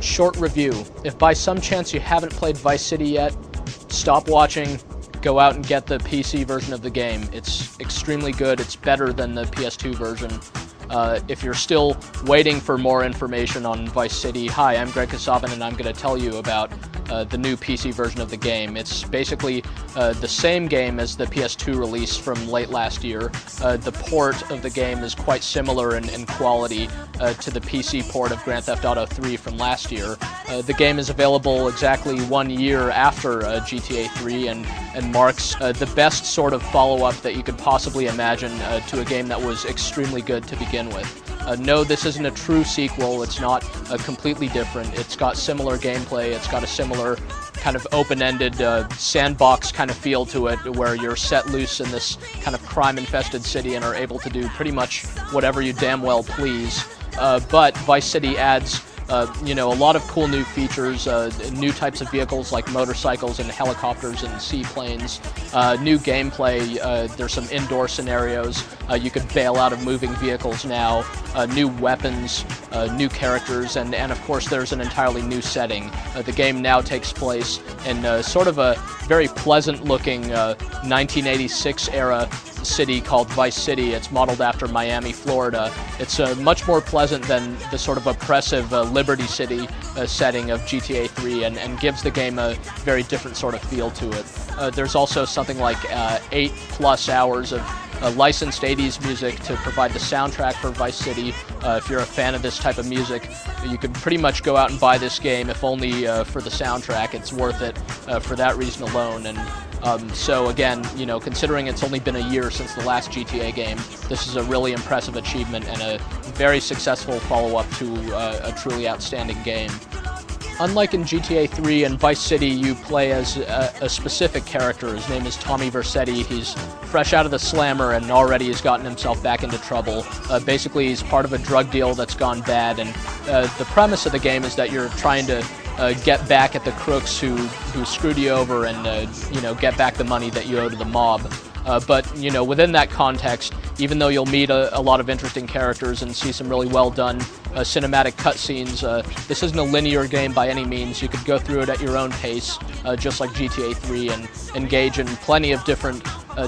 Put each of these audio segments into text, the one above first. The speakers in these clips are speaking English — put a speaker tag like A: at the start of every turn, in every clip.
A: Short review. If by some chance you haven't played Vice City yet, stop watching, go out and get the PC version of the game. It's extremely good. It's better than the PS2 version. If you're still waiting for more information on Vice City, hi, I'm Greg Kasavin, and I'm going to tell you about the new PC version of the game. It's basically the same game as the PS2 release from late last year. The port of the game is quite similar in quality to the PC port of Grand Theft Auto 3 from last year. The game is available exactly 1 year after GTA 3 and marks the best sort of follow-up that you could possibly imagine to a game that was extremely good to begin with. No, this isn't a true sequel. It's not completely different. It's got similar gameplay. It's got a similar kind of open-ended sandbox kind of feel to it, where you're set loose in this kind of crime-infested city and are able to do pretty much whatever you damn well please. But Vice City adds a lot of cool new features, new types of vehicles like motorcycles and helicopters and seaplanes, new gameplay. There's some indoor scenarios. You could bail out of moving vehicles now, new weapons, new characters, and of course there's an entirely new setting. The game now takes place in sort of a very pleasant-looking 1986 era city called Vice City. It's modeled after Miami, Florida. It's much more pleasant than the sort of oppressive Liberty City setting of GTA 3 and gives the game a very different sort of feel to it. There's also something like 8+ hours of licensed 80s music to provide the soundtrack for Vice City. If you're a fan of this type of music, you could pretty much go out and buy this game, if only for the soundtrack. It's worth it for that reason alone. And so again, considering it's only been a year since the last GTA game, this is a really impressive achievement and a very successful follow-up to a truly outstanding game. Unlike in GTA 3 and Vice City, you play as a specific character. His name is Tommy Vercetti. He's fresh out of the slammer and already has gotten himself back into trouble. Basically, he's part of a drug deal that's gone bad, and the premise of the game is that you're trying to get back at the crooks who screwed you over and get back the money that you owe to the mob. But within that context, even though you'll meet a lot of interesting characters and see some really well done cinematic cutscenes, this isn't a linear game by any means. You could go through it at your own pace, just like GTA 3, and engage in plenty of different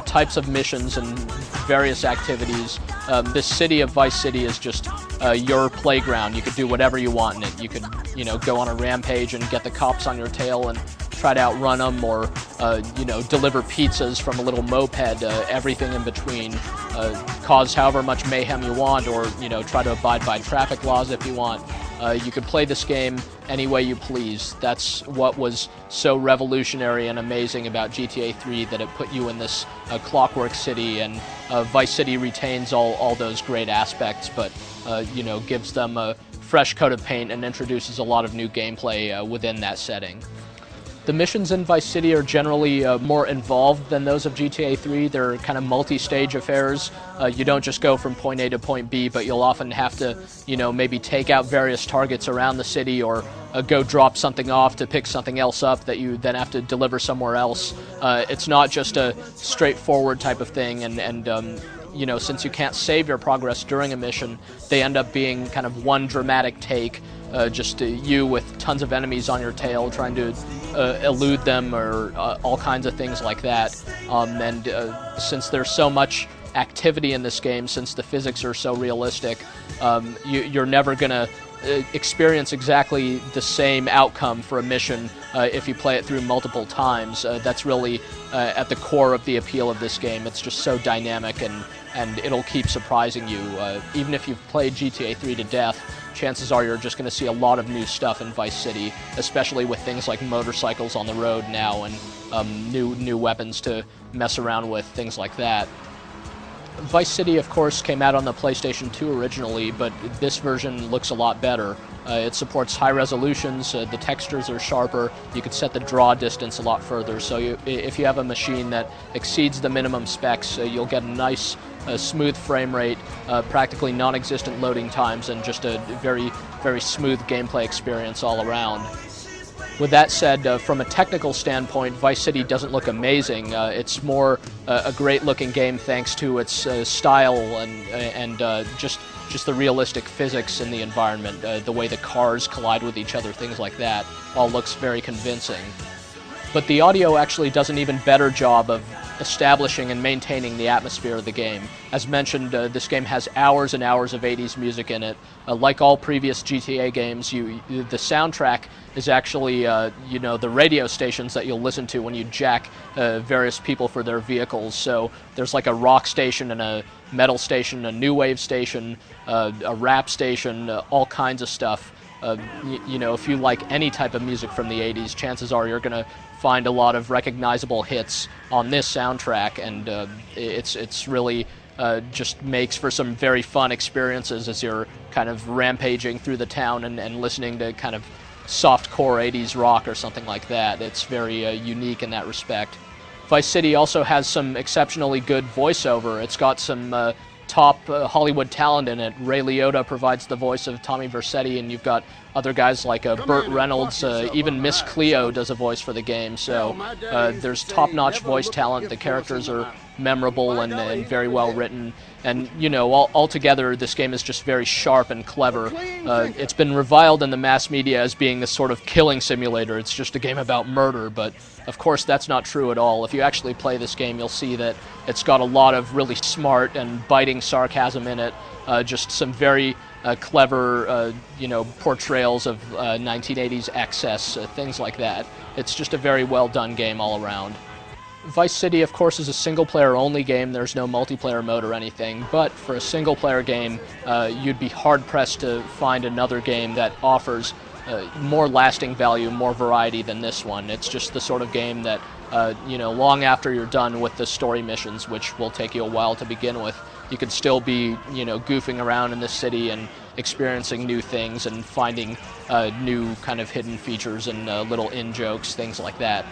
A: types of missions and various activities. This city of Vice City is just your playground. You could do whatever you want in it. You could, go on a rampage and get the cops on your tail and try to outrun them, or deliver pizzas from a little moped, everything in between. Cause however much mayhem you want, or try to abide by traffic laws if you want. You can play this game any way you please. That's what was so revolutionary and amazing about GTA 3, that it put you in this clockwork city, and Vice City retains all those great aspects, but gives them a fresh coat of paint and introduces a lot of new gameplay within that setting. The missions in Vice City are generally more involved than those of GTA 3. They're kind of multi-stage affairs. You don't just go from point A to point B, but you'll often have to, maybe take out various targets around the city, or go drop something off to pick something else up that you then have to deliver somewhere else. It's not just a straightforward type of thing, and since you can't save your progress during a mission, they end up being kind of one dramatic take, just you with tons of enemies on your tail trying to elude them, or all kinds of things like that. Since there's so much activity in this game, since the physics are so realistic, you're never going to experience exactly the same outcome for a mission if you play it through multiple times. That's really at the core of the appeal of this game. It's just so dynamic, and it'll keep surprising you. Even if you've played GTA 3 to death, chances are you're just going to see a lot of new stuff in Vice City, especially with things like motorcycles on the road now, and new weapons to mess around with, things like that. Vice City, of course, came out on the PlayStation 2 originally, but this version looks a lot better. It supports high resolutions, the textures are sharper, you can set the draw distance a lot further, so if you have a machine that exceeds the minimum specs, you'll get a nice smooth frame rate, practically non-existent loading times, and just a very, very smooth gameplay experience all around. With that said, from a technical standpoint, Vice City doesn't look amazing. It's more a great-looking game thanks to its style and just just the realistic physics in the environment, the way the cars collide with each other, things like that, all looks very convincing. But the audio actually does an even better job of establishing and maintaining the atmosphere of the game. As mentioned, this game has hours and hours of 80s music in it. Like all previous GTA games, the soundtrack is actually, the radio stations that you'll listen to when you jack various people for their vehicles. So there's like a rock station and a metal station, a new wave station, a rap station, all kinds of stuff. If you like any type of music from the 80s, chances are you're going to find a lot of recognizable hits on this soundtrack, and it's really just makes for some very fun experiences as you're kind of rampaging through the town and listening to kind of soft-core 80s rock or something like that. It's very unique in that respect. Vice City also has some exceptionally good voiceover. It's got some top Hollywood talent in it. Ray Liotta provides the voice of Tommy Vercetti, and you've got other guys like Burt Reynolds, even Miss Cleo does a voice for the game, so there's top-notch voice talent. The characters are memorable and very well written, and altogether this game is just very sharp and clever. It's been reviled in the mass media as being this sort of killing simulator. It's just a game about murder, but of course that's not true at all. If you actually play this game, you'll see that it's got a lot of really smart and biting sarcasm in it, just some very clever, portrayals of 1980s excess, things like that. It's just a very well done game all around. Vice City, of course, is a single-player only game. There's no multiplayer mode or anything, but for a single-player game, you'd be hard-pressed to find another game that offers more lasting value, more variety than this one. It's just the sort of game that, long after you're done with the story missions, which will take you a while to begin with, you could still be, goofing around in the city and experiencing new things and finding new kind of hidden features and little in-jokes, things like that.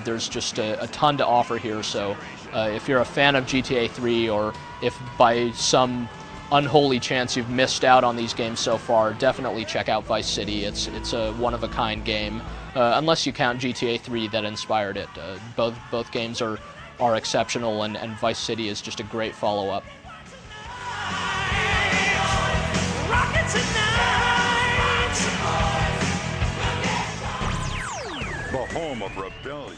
A: There's just a ton to offer here, so if you're a fan of GTA 3, or if by some unholy chance you've missed out on these games so far, definitely check out Vice City. It's a one-of-a-kind game, unless you count GTA 3 that inspired it. Both games are exceptional, and Vice City is just a great follow-up.
B: The home of rebellion.